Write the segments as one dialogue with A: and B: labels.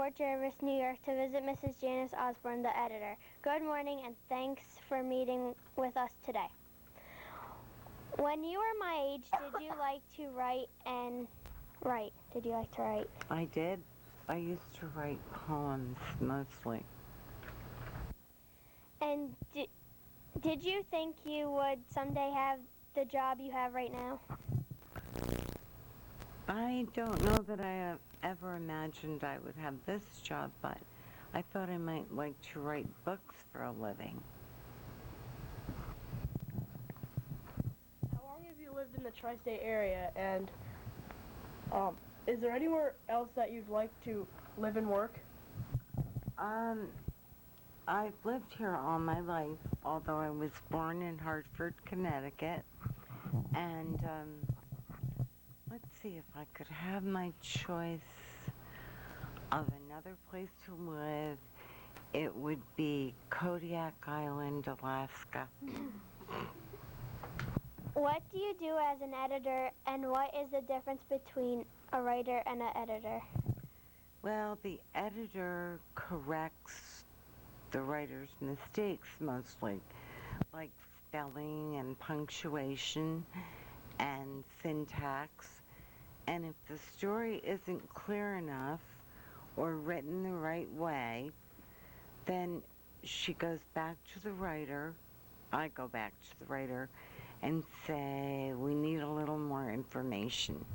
A: Port Jervis, New York to visit Mrs. Janis Osborne, the editor. Good morning and thanks for meeting with us today. When you were my age, did you like to write? Did you like to write?
B: I did. I used to write poems mostly.
A: And did you think you would someday have the job you have right now?
B: I don't know that I have ever imagined I would have this job, but I thought I might like to write books for a living.
C: How long have you lived in the tri-state area, and is there anywhere else that you'd like to live and work?
B: I've lived here all my life, although I was born in Hartford, Connecticut, and let's see, if I could have my choice of another place to live, it would be Kodiak Island, Alaska.
A: What do you do as an editor, and what is the difference between a writer and an editor?
B: Well, the editor corrects the writer's mistakes mostly, like spelling and punctuation and syntax. And if the story isn't clear enough or written the right way, then she goes back to the writer, I go back to the writer, and say, we need a little more information.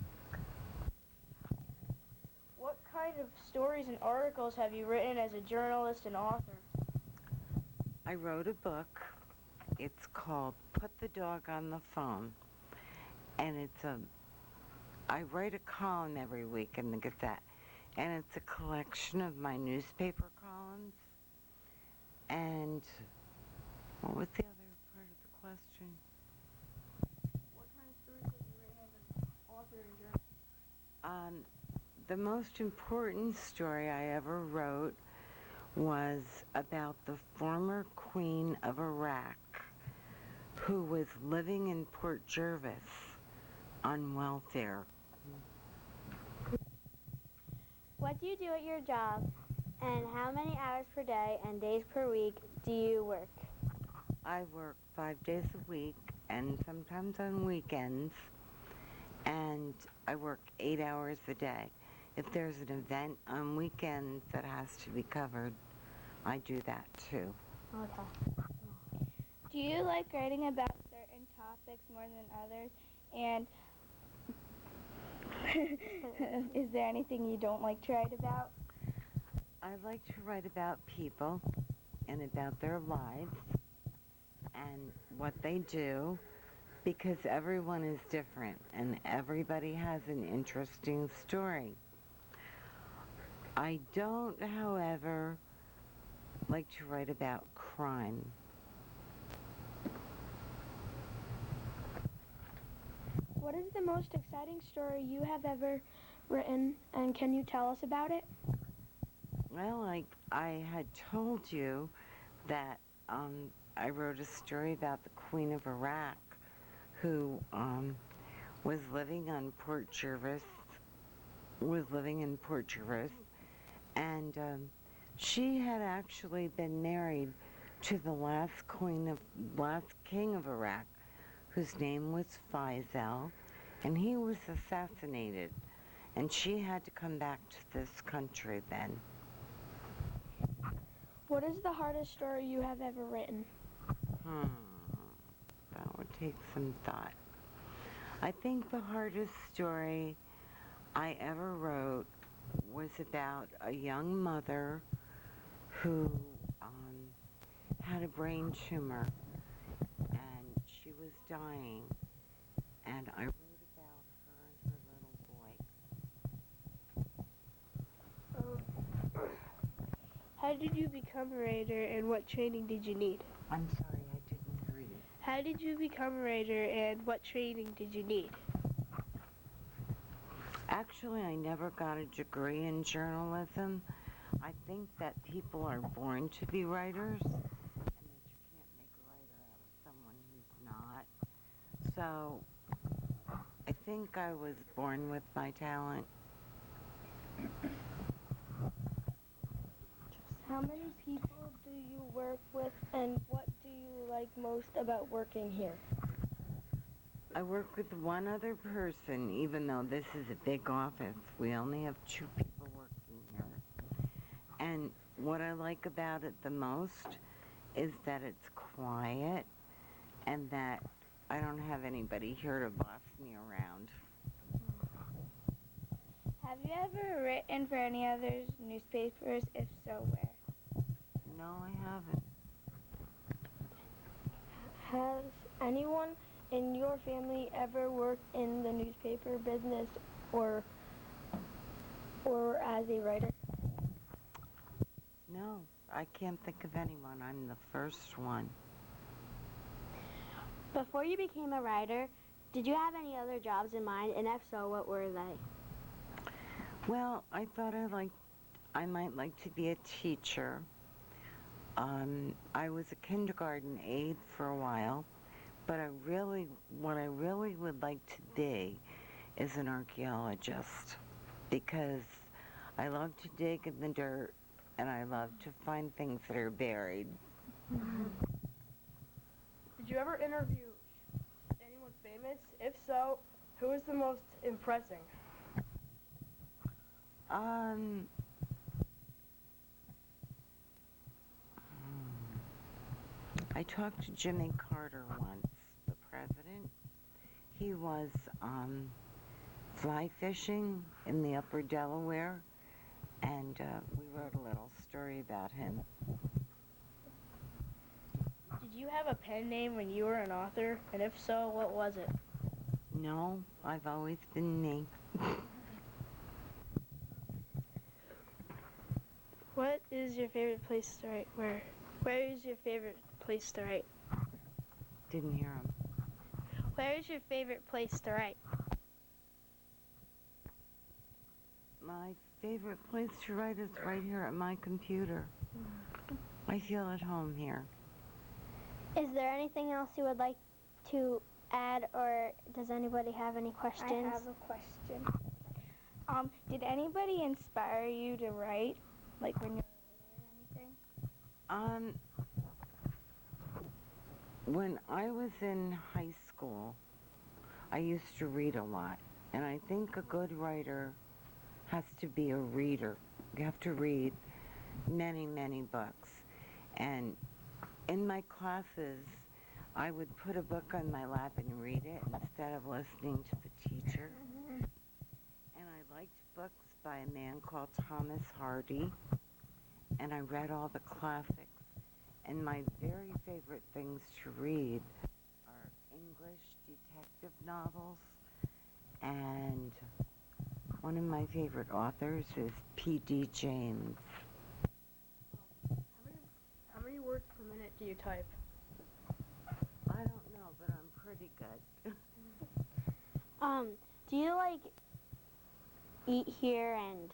C: What kind of stories and articles have you written as a journalist and author?
B: I wrote a book. It's called Put the Dog on the Phone. And I write a column every week in the Gazette. And it's a collection of my newspaper columns. And what was the other part of the question?
C: What kind of stories have you written as an author and journalist?
B: The most important story I ever wrote was about the former Queen of Iraq, who was living in Port Jervis on welfare.
A: What do you do at your job, and how many hours per day and days per week do you work?
B: I work 5 days a week and sometimes on weekends, and I work 8 hours a day. If there's an event on weekends that has to be covered, I do that too.
A: Okay.
D: Do you like writing about certain topics more than others? And is there anything you don't like to write about?
B: I like to write about people and about their lives and what they do, because everyone is different and everybody has an interesting story. I don't, however, like to write about crime.
D: What is the most exciting story you have ever written, and can you tell us about it?
B: Well, I had told you that I wrote a story about the Queen of Iraq, who was living in Port Jervis, and she had actually been married to the last king of Iraq, whose name was Faisal, and he was assassinated, and she had to come back to this country then.
D: What is the hardest story you have ever written?
B: That would take some thought. I think the hardest story I ever wrote was about a young mother who had a brain tumor, and she was dying, and I wrote about her and her little boy.
C: How did you become a writer, and what training did you need?
B: I'm sorry, I didn't hear you.
C: How did you become a writer, and what training did you need?
B: Actually, I never got a degree in journalism. I think that people are born to be writers, and that you can't make a writer out of someone who's not. So, I think I was born with my talent.
D: How many people do you work with, and what do you like most about working here?
B: I work with one other person, even though this is a big office. We only have 2 people working here. And what I like about it the most is that it's quiet and that I don't have anybody here to boss me around.
E: Have you ever written for any other newspapers? If so, where?
B: No, I haven't.
D: Has anyone in your family ever worked in the newspaper business or as a writer?
B: No, I can't think of anyone. I'm the first one.
A: Before you became a writer, did you have any other jobs in mind, and if so, what were they?
B: Well, I thought I might like to be a teacher. I was a kindergarten aide for a while, but what I really would like to be is an archaeologist, because I love to dig in the dirt and I love to find things that are buried.
C: Did you ever interview anyone famous? If so, who is the most impressing?
B: I talked to Jimmy Carter once, the president. He was fly fishing in the upper Delaware, and we wrote a little story about him.
C: Did you have a pen name when you were an author? And if so, what was it?
B: No, I've always been me.
C: What is your favorite place to write? Where is your favorite place to write?
B: Didn't hear him.
C: Where is your favorite place to write?
B: My favorite place to write is right here at my computer. I feel at home here.
A: Is there anything else you would like to add, or does anybody have any questions?
E: I have a question. Did anybody inspire you to write, like when you were little or anything?
B: When I was in high school, I used to read a lot, and I think a good writer has to be a reader. You have to read many, many books. And in my classes, I would put a book on my lap and read it instead of listening to the teacher. And I liked books by a man called Thomas Hardy, and I read all the classics. And my very favorite things to read are English detective novels, and one of my favorite authors is P.D. James.
C: How many words per minute do you type?
B: I don't know, but I'm pretty good.
A: Do you eat here and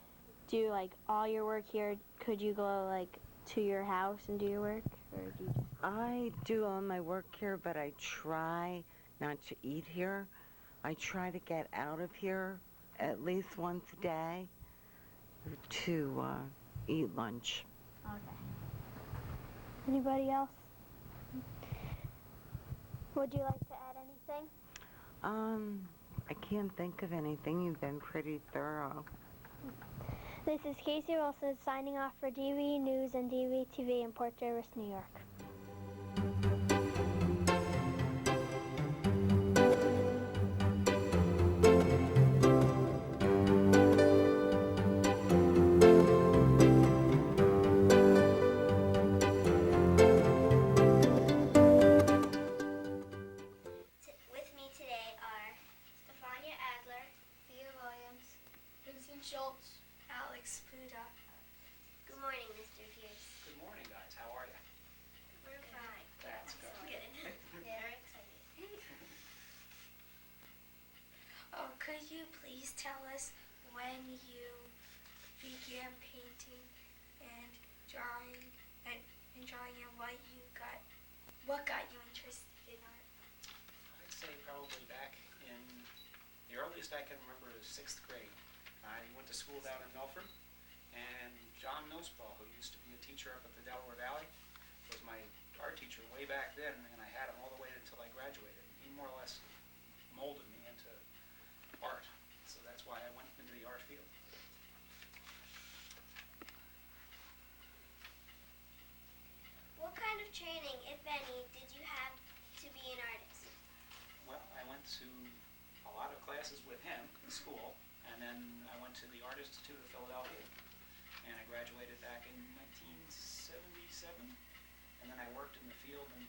A: do all your work here? Could you go to your house and do your work, or do you just...
B: I do all my work here, but I try not to eat here. I try to get out of here at least once a day to eat lunch.
A: Okay. Anybody else? Would you like to add anything?
B: I can't think of anything. You've been pretty thorough.
A: This is Casey Wilson signing off for DVE-News and DVE-TV in Port Jervis, New York.
F: With me today are Stefania Adler, Thea Williams, Vincent Schultz, Alex Puda. Good morning, Mr. Pearce.
G: Good morning, guys. How are you?
F: We're fine.
G: That's good.
F: Very excited. Oh, could you please tell us when you began painting and drawing and what got you interested in art?
G: I'd say probably back in the earliest I can remember is 6th grade. I went to school down in Milford, and John Millspaw, who used to be a teacher up at the Delaware Valley, was my art teacher way back then, and I had him all the way until I graduated. He more or less molded me into art, so that's why I went into the art field.
F: What kind of training, if any, did you have to be an artist?
G: Well, I went to a lot of classes with him in school, and then I went to the Art Institute of Philadelphia, and I graduated back in 1977, and then I worked in the field in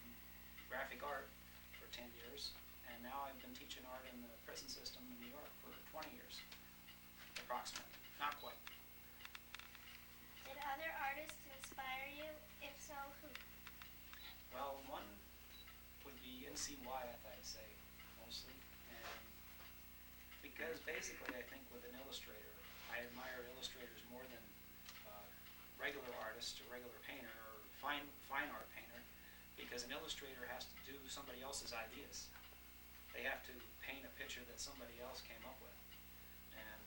G: graphic art for 10 years, and now I've been teaching art in the prison system in New York for 20 years, approximately, not quite.
F: Did other artists inspire you? If so, who?
G: Well, one would be N.C. Wyeth, I'd say, mostly, and because basically I think with an illustrator, I admire illustrators more than regular artists or regular painter or fine art painter, because an illustrator has to do somebody else's ideas. They have to paint a picture that somebody else came up with, and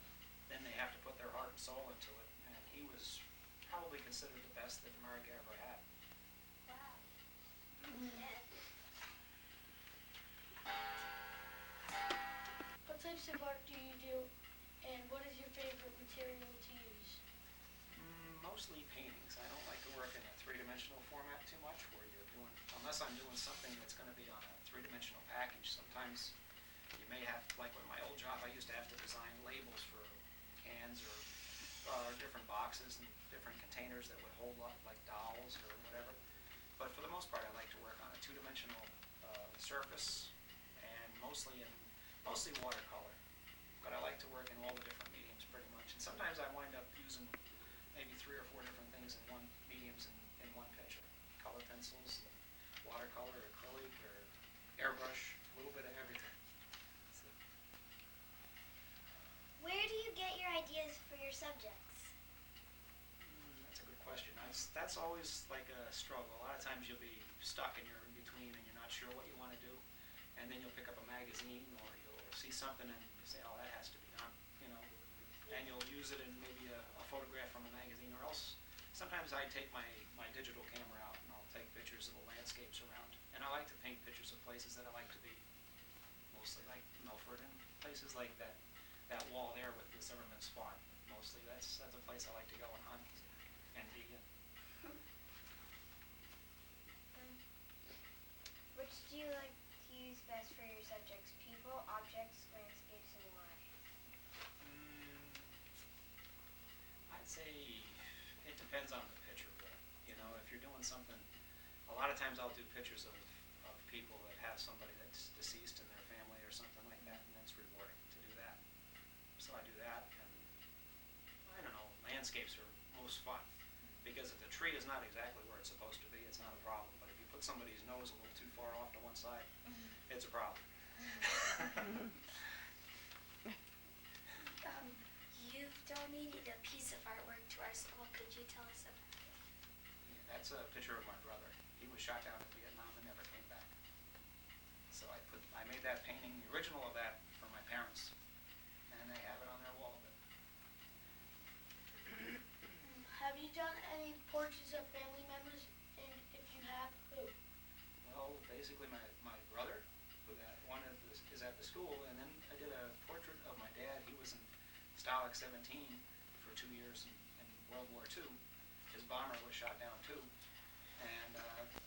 G: then they have to put their heart and soul into it, and he was probably considered the best that America ever had.
F: Wow. Yeah.
H: What types of art do you do, and what is your favorite material to use?
G: Mostly paintings. I don't like to work in a three-dimensional format too much, where you're doing, unless I'm doing something that's going to be on a three-dimensional package. Sometimes you may have, like with my old job, I used to have to design labels for cans or different boxes and different containers that would hold up, like dolls or whatever. But for the most part, I like to work on a two-dimensional surface, and mostly watercolor. But I like to work in all the different mediums pretty much. And sometimes I wind up using maybe 3 or 4 different things in one mediums in one picture. Color pencils, and watercolor, acrylic, or airbrush, a little bit of everything. So,
F: Where do you get your ideas for your subjects?
G: that's a good question. That's always like a struggle. A lot of times you'll be stuck and you're in between and you're not sure what you want to do. And then you'll pick up a magazine or you'll see something and you say, oh, that has to be done, and you'll use it in maybe a photograph from a magazine, or else sometimes I take my digital camera out and I'll take pictures of the landscapes around. And I like to paint pictures of places that I like to be, mostly like Milford and places like that wall there with the Zimmerman's farm. Mostly that's a place I like to go and hunt and be in.
F: Which do you like to use best for your subjects? People, objects, landscapes, and why?
G: I'd say it depends on the picture, really. If you're doing something, a lot of times I'll do pictures of people that have somebody that's deceased in their family or something like that, and it's rewarding to do that. So I do that, and I don't know, landscapes are most fun, because if the tree is not exactly where it's supposed to be, it's not a problem. But if you put somebody's nose a little too far off to one side, it's a problem.
F: You've donated a piece of artwork to our school. Could you tell us about it?
G: That's a picture of my brother. He was shot down in Vietnam and never came back. So I made that painting, the original of that, for my parents, and they have it on their wall.
H: Have you done any portraits of family members, and if you have, who?
G: Well, basically my brother, one is at the school, and then I did a portrait of my dad. He was in Stalag 17 for 2 years in World War II. His bomber was shot down too, and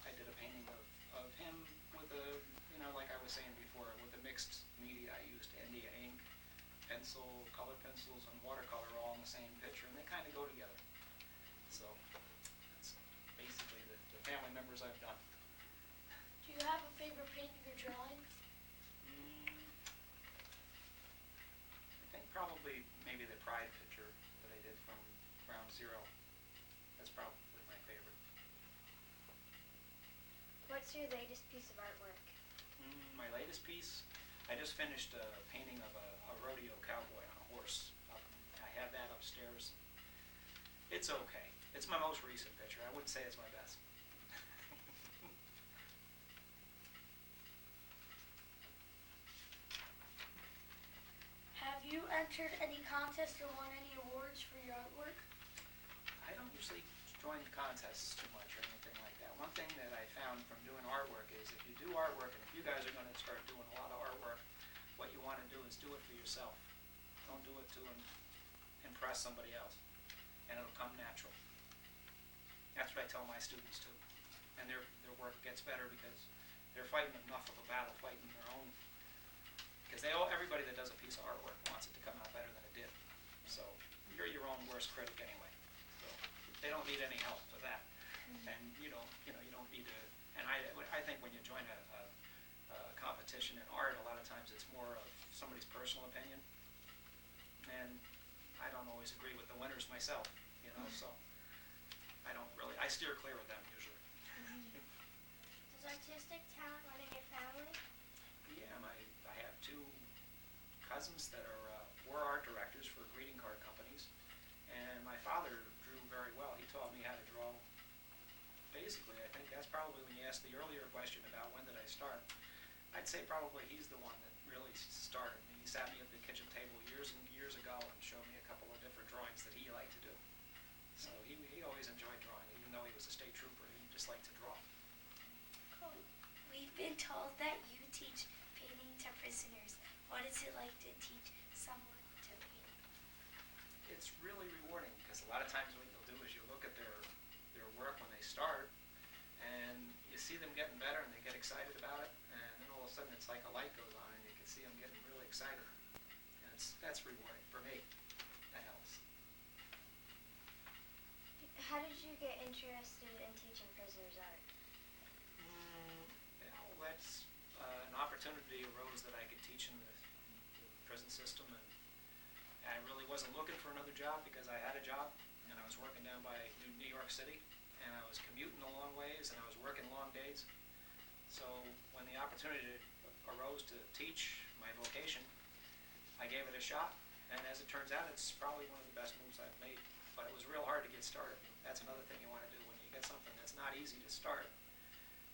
G: I did a painting of him with like I was saying before, with the mixed media. I used India ink, color pencils, and watercolor all in the same picture, and they kind of go together. So that's basically the family members I've done.
H: Do you have a favorite painting or drawing?
G: I think probably maybe the Pride picture that I did from Ground Zero. That's probably my favorite.
F: What's your latest piece of artwork?
G: My latest piece, I just finished a painting of a rodeo cowboy on a horse. I have that upstairs. It's okay. It's my most recent picture. I wouldn't say it's my best.
H: Have you entered any contests or won any awards for your artwork?
G: I don't join contests too much or anything like that. One thing that I found from doing artwork is if you do artwork, and if you guys are going to start doing a lot of artwork, what you want to do is do it for yourself. Don't do it to impress somebody else, and it'll come natural. That's what I tell my students too. And their work gets better because they're fighting enough of a battle, fighting their own. Because everybody that does a piece of artwork wants it to come out better than it did. So you're your own worst critic anyway. So they don't need any help for that. And you don't need to. And I think when you join a competition in art, a lot of times it's more of somebody's personal opinion. And I don't always agree with the winners myself, so I steer clear of them usually.
F: Does artistic talent run in your family?
G: Yeah, I have two cousins that were art directors for greeting card companies, and my father drew very well. He taught me how to draw. Basically, I think that's probably when you asked the earlier question about when did I start, I'd say probably he's the one that really started me. He sat me at the kitchen table years and years ago and showed me a couple of different drawings that he liked to do. So he always enjoyed drawing, even though he was a state trooper. He just liked to draw.
F: Cool. We've been told that you teach painting to prisoners. What is it like to teach someone to paint?
G: It's really rewarding because a lot of times what you'll do is you look at their work when they start and you see them getting better and they get excited about it, and then all of a sudden it's like a light goes on and you can see them getting really excited. And that's rewarding for me. That helps.
F: How did you get interested in teaching prisoners art?
G: That's an opportunity arose that I could teach in the prison system, and I really wasn't looking for another job because I had a job and I was working down by New York City, and I was commuting a long ways and I was working long days. So when the opportunity arose to teach my vocation, I gave it a shot, and as it turns out, it's probably one of the best moves I've made. But it was real hard to get started. That's another thing you want to do when you get something that's not easy to start.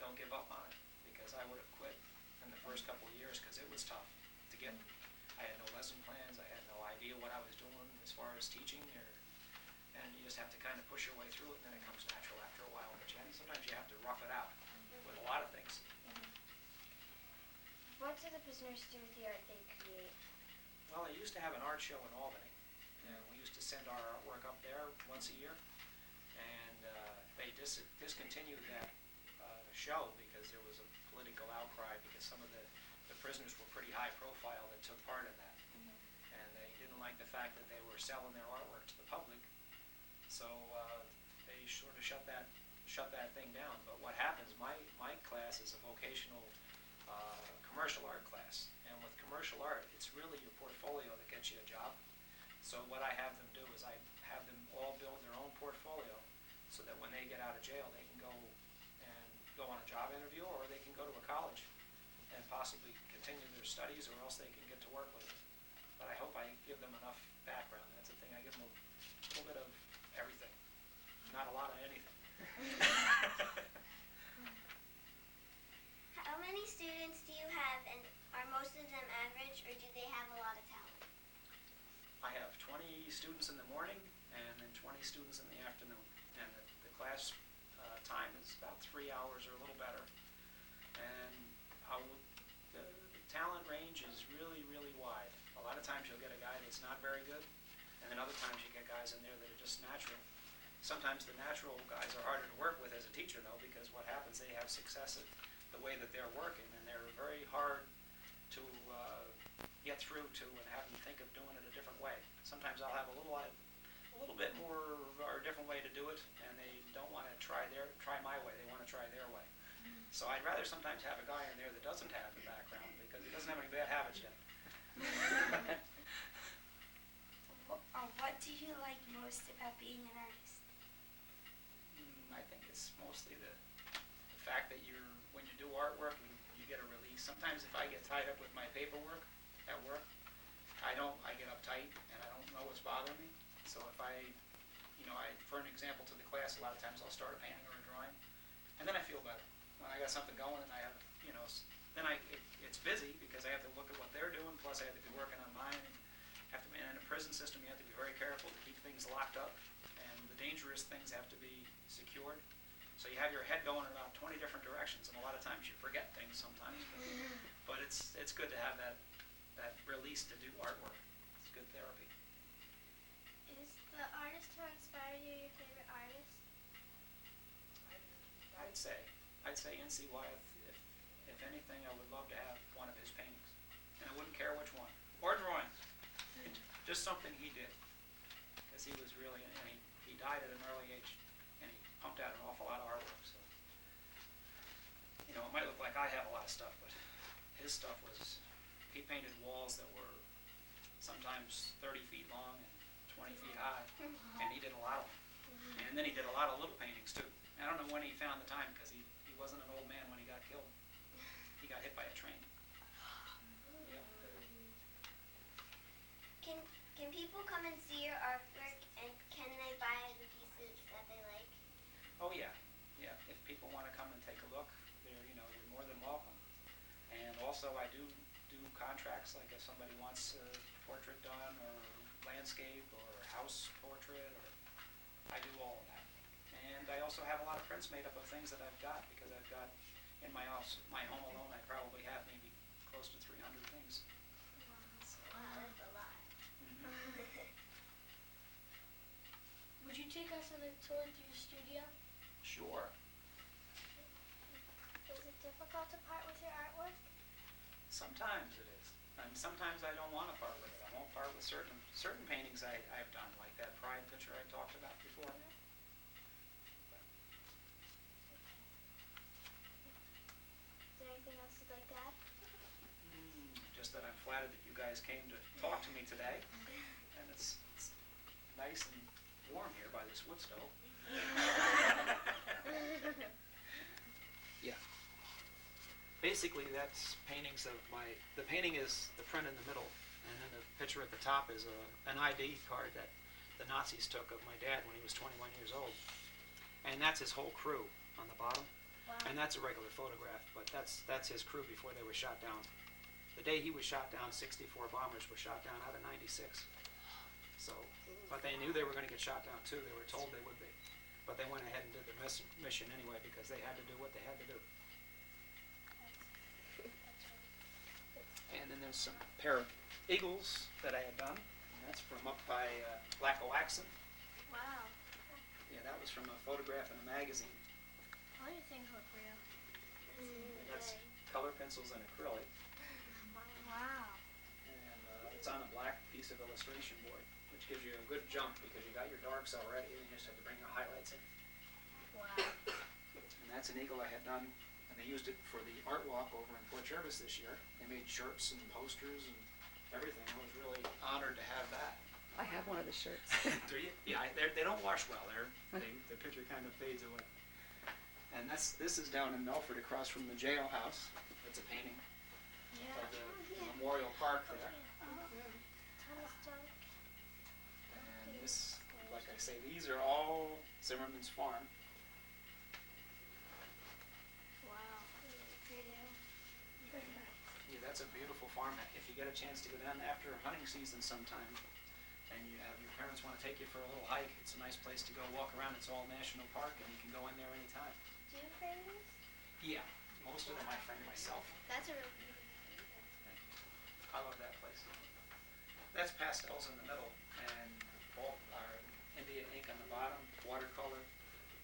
G: Don't give up on it, because I would have quit in the first couple of years because it was tough to get. I had no lesson plans. I had no idea what I was doing as far as teaching, and you just have to kind of push your way through it, and then it comes natural after a while. But sometimes you have to rough it out with a lot of things.
F: What do the prisoners do with the art they create?
G: Well, I used to have an art show in Albany, and we used to send our artwork up there once a year, and they discontinued that show because there was a political outcry because some of the prisoners were pretty high profile that took part in that, and they didn't like the fact that they were selling their artwork to the public, so they sort of shut that thing down. But what happens, my class is a vocational commercial art class, and with commercial art, it's really your portfolio that gets you a job. So what I have them do is I have them all build their own portfolio so that when they get out of jail, they can go on a job interview, or they can go to a college and possibly continue their studies, or else they can get to work with it. But I hope I give them enough background. That's the thing. I give them a little bit of everything, not a lot of anything.
F: How many students do you have, and are most of them average, or do they have a lot of talent?
G: I have 20 students in the morning and then 20 students in the afternoon, and the class time is about 3 hours or a little better. And the talent range is really, really wide. A lot of times you'll get a guy that's not very good, and then other times you get guys in there that are just natural. Sometimes the natural guys are harder to work with as a teacher, though, because what happens, they have success at the way that they're working, and they're very hard to get through to and have them think of doing it a different way. Sometimes I'll have a little bit more or a different way to do it, and they don't want to try my way. They want to try their way. So I'd rather sometimes have a guy in there that doesn't have the background because he doesn't have any bad habits yet.
F: What do you like most about being an artist?
G: I think it's mostly the fact that when you do artwork, you get a release. Sometimes if I get tied up with my paperwork at work, I get uptight and I don't know what's bothering me. So if for an example to the class, a lot of times I'll start a painting or a drawing, and then I feel better. When I got something going and I have, then it's busy because I have to look at what they're doing, plus I have to be working on mine. In a prison system, you have to be very careful to keep things locked up, and the dangerous things have to be secured. So you have your head going in about 20 different directions, and a lot of times you forget things sometimes. But it's good to have that release to do artwork. It's good therapy.
F: Is the artist who inspired you your favorite artist?
G: I'd say N.C. Wyeth. If anything, I would love to have one of his paintings, and I wouldn't care which one, or drawings. Just something he did, because he was really, and he died at an early age, and he pumped out an awful lot of artwork. So, you know, it might look like I have a lot of stuff, but his stuff was, he painted walls that were sometimes 30 feet long and 20 feet high, and he did a lot of them. And then he did a lot of little paintings too. I don't know when he found the time, because he wasn't an old man when he got killed. He got hit by a train. Yep.
F: Can people come and see your artwork, and can they buy the pieces that they like?
G: Oh yeah. If people want to come and take a look, they're more than welcome. And also I do contracts, like if somebody wants a portrait done, or landscape, or house portrait, or I do all of that. And I also have a lot of prints made up of things that I've got, because I've got in my home alone, I probably have maybe close to 300 things.
F: Wow, that's a lot.
H: Would you take us on a tour to your studio?
G: Sure.
F: Is it difficult to part with your artwork?
G: Sometimes it is. And sometimes I don't want to part with it. I won't part with certain paintings I've done, like that Pride picture I talked about before.
F: Is there anything else you'd like to add?
G: Just that I'm flattered that you guys came to talk to me today. And it's nice and warm here by this wood stove. Yeah. Basically, that's paintings of the painting is the print in the middle, and then the picture at the top is an ID card that the Nazis took of my dad when he was 21 years old. And that's his whole crew on the bottom.
F: Wow.
G: And that's a regular photograph, but that's his crew before they were shot down. The day he was shot down, 64 bombers were shot down out of 96. So, but they knew they were going to get shot down too. They were told they would be. But they went ahead and did their mission anyway, because they had to do what they had to do. And then there's some pair of eagles that I had done. And that's from up by Lackawaxen.
F: Wow.
G: Yeah, that was from a photograph in a magazine.
F: All your things look real.
G: That's color pencils and acrylic.
F: Wow.
G: And it's on a black piece of illustration board, which gives you a good jump, because you got your darks already, and you just have to bring the highlights in.
F: Wow.
G: And that's an eagle I had done, and they used it for the art walk over in Port Jervis this year. They made shirts and posters and everything. I was really honored to have that.
I: I have one of the shirts.
G: Do you? Yeah, they don't wash well. The picture kind of fades away. And this is down in Melford, across from the jailhouse. That's a painting of the Memorial Park there. And this, like I say, these are all Zimmerman's farm.
F: Wow.
G: Yeah, that's a beautiful farm. If you get a chance to go down after hunting season sometime, and you have your parents want to take you for a little hike, it's a nice place to go walk around. It's all national park, and you can go in there anytime.
F: Do you frame these?
G: Yeah, most of them I frame myself.
F: That's a real
G: I love that place. That's pastels in the middle, and India ink on the bottom, watercolor,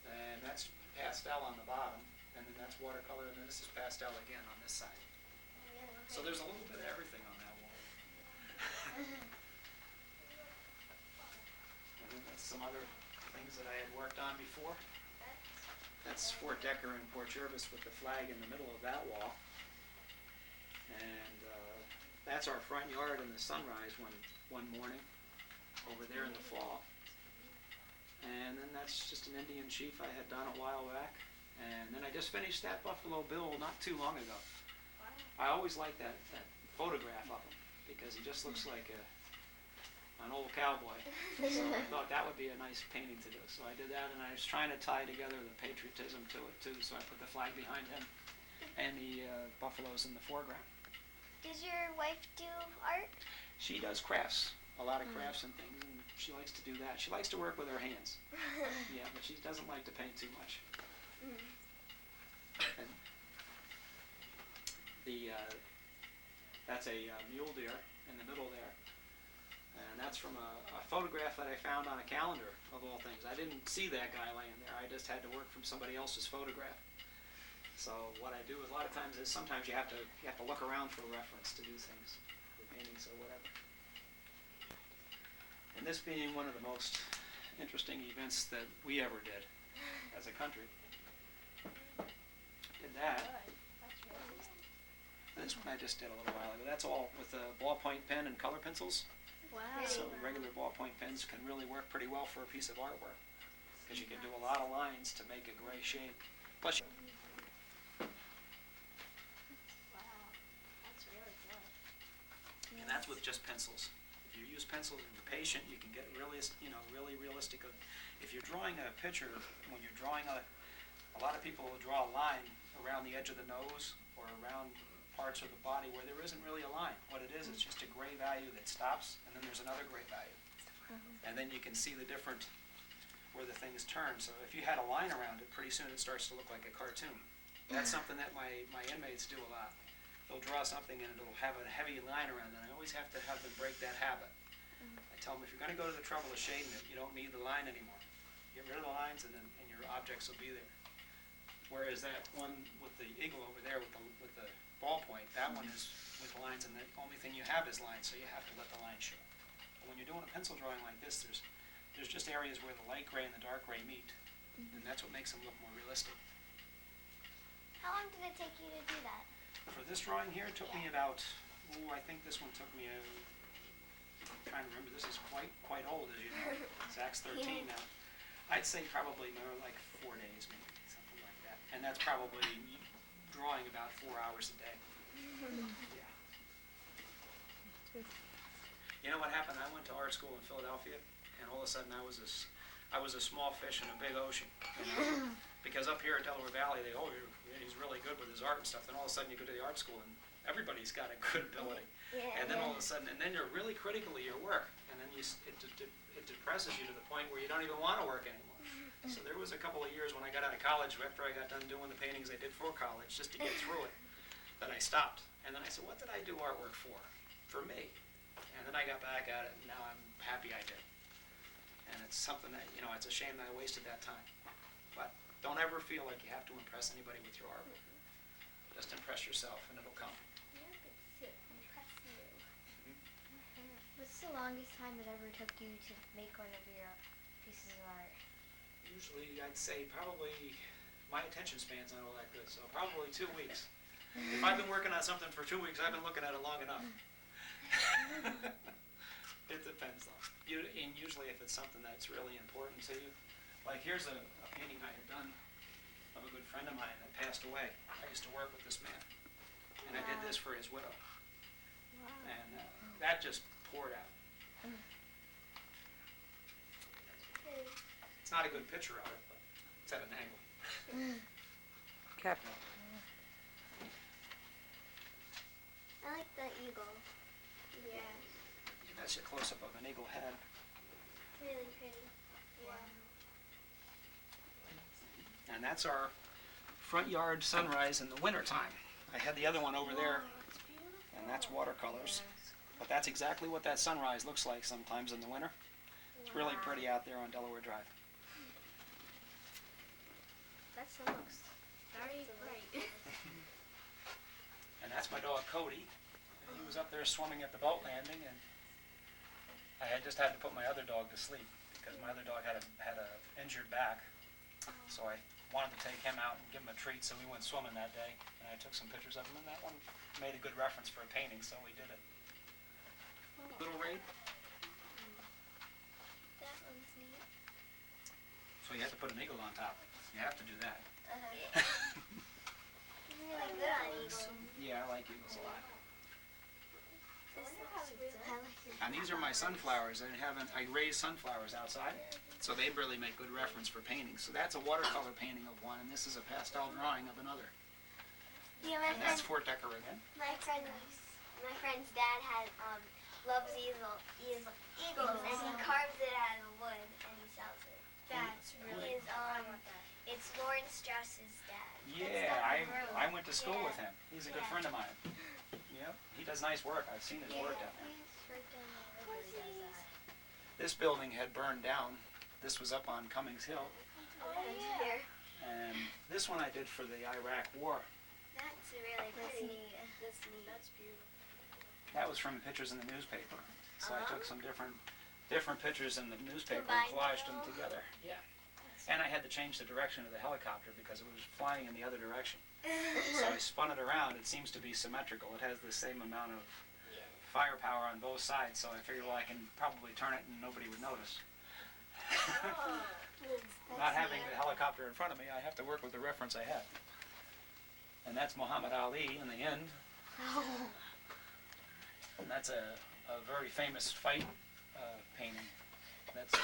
G: and that's pastel on the bottom, and then that's watercolor, and then this is pastel again on this side. So there's a little bit of everything on that wall. And then that's some other things that I had worked on before. That's Fort Decker and Port Jervis with the flag in the middle of that wall. And that's our front yard in the sunrise one morning over there in the fall. And then that's just an Indian chief I had done a while back. And then I just finished that Buffalo Bill not too long ago. I always liked that photograph of him, because he just looks like an old cowboy. So I thought that would be a nice painting to do. So I did that, and I was trying to tie together the patriotism to it too. So I put the flag behind him and the buffaloes in the foreground.
F: Does your wife do art?
G: She does crafts, a lot of crafts and things. And She likes to do that. She likes to work with her hands. Yeah, but she doesn't like to paint too much. And that's a mule deer in the middle there. And that's from a photograph that I found on a calendar, of all things. I didn't see that guy laying there. I just had to work from somebody else's photograph. So what I do a lot of times is sometimes you have to look around for reference to do things, for paintings or whatever. And this being one of the most interesting events that we ever did as a country. Did that. This one I just did a little while ago. That's all with a ballpoint pen and color pencils.
F: Wow.
G: So regular ballpoint pens can really work pretty well for a piece of artwork, because you can do a lot of lines to make a gray shade. Plus, and that's with just pencils. If you use pencils and you're patient, you can get really realistic. If you're drawing a picture, when you're drawing a lot of people will draw a line around the edge of the nose or around parts of the body where there isn't really a line. What it is, it's just a gray value that stops, and then there's another gray value. And then you can see the different, where the things turn. So if you had a line around it, pretty soon it starts to look like a cartoon. That's something that my inmates do a lot. They'll draw something and it'll have a heavy line around it, and I always have to have them break that habit. I tell them, if you're going to go to the trouble of shading it, you don't need the line anymore. Get rid of the lines, and your objects will be there. Whereas that one with the eagle over there with the ballpoint, that one is with lines, and the only thing you have is lines, so you have to let the line show. But when you're doing a pencil drawing like this, there's just areas where the light gray and the dark gray meet, and that's what makes them look more realistic.
F: How long did it take you to do that?
G: For this drawing here, it took me about, I think this one took me I'm trying to remember, this is quite old, as you know. Zach's 13 now. I'd say probably more like 4 days, maybe, something like that. And that's probably drawing about 4 hours a day. Yeah. You know what happened? I went to art school in Philadelphia, and all of a sudden I was a small fish in a big ocean. You know? Because up here at Delaware Valley, he's really good with his art and stuff. Then all of a sudden you go to the art school, and everybody's got a good ability. And then all of a sudden, and then you're really critical of your work, and then it depresses you to the point where you don't even want to work anymore. So there was a couple of years when I got out of college, after I got done doing the paintings I did for college, just to get through it, that I stopped. And then I said, what did I do artwork for? For me. And then I got back at it, and now I'm happy I did. And it's something that, it's a shame that I wasted that time. But don't ever feel like you have to impress anybody with your artwork. Just impress yourself, and it'll come.
F: What's the longest time it ever took you to make one of your pieces of art?
G: Usually, I'd say probably, my attention span's not all that good, so probably 2 weeks. If I've been working on something for 2 weeks, I've been looking at it long enough. It depends, though. And usually, if it's something that's really important to you, like here's a painting I had done of a good friend of mine that passed away. I used to work with this man, and I did this for his widow. And that just poured out. It's not a good picture of it, but it's at an angle.
B: Cap.
F: I like the eagle. Yeah.
G: That's a close-up of an eagle head.
F: Really pretty. Yeah.
G: And that's our front yard sunrise in the wintertime. I had the other one over there, and that's watercolors. But that's exactly what that sunrise looks like sometimes in the winter. It's really pretty out there on Delaware Drive.
F: That sun looks very bright.
G: And that's my dog Cody. He was up there swimming at the boat landing, and I had just had to put my other dog to sleep because my other dog had a injured back. So I wanted to take him out and give him a treat, so we went swimming that day, and I took some pictures of him, and that one made a good reference for a painting, so we did it. Little Ray.
F: That one's neat.
G: So you have to put an eagle on top. You have to do that.
F: Really good on eagles.
G: Yeah, I like eagles a lot.
F: This looks really. I like it.
G: And these are my sunflowers. I raised sunflowers outside, so they really make good reference for paintings. So that's a watercolor painting of one, and this is a pastel drawing of another.
F: Yeah,
G: And that's Fort Decker again.
F: my friend's dad had loves eagles, and he carves it out of wood and he sells it.
H: That's really
F: He is,
H: I want that.
F: It's Lawrence Strauss's dad.
G: Yeah, I went to school with him. He's a good friend of mine. Yep, he does nice work. I've seen his work down there.
F: He's right down there. Of course he does.
G: This building had burned down. This was up on Cummings Hill.
F: Oh, yeah.
G: And this one I did for the Iraq War.
F: That's really pretty. That's neat. That's beautiful.
G: That was from pictures in the newspaper. So I took some different pictures in the newspaper and
F: Combined
G: collaged
F: them
G: them
F: all?
G: together. Yeah. And I had to change the direction of the helicopter because it was flying in the other direction. So I spun it around. It seems to be symmetrical. It has the same amount of firepower on both sides, so I figured, well, I can probably turn it and nobody would notice. Not having the helicopter in front of me, I have to work with the reference I have. And that's Muhammad Ali in the end. And that's a very famous fight painting. That's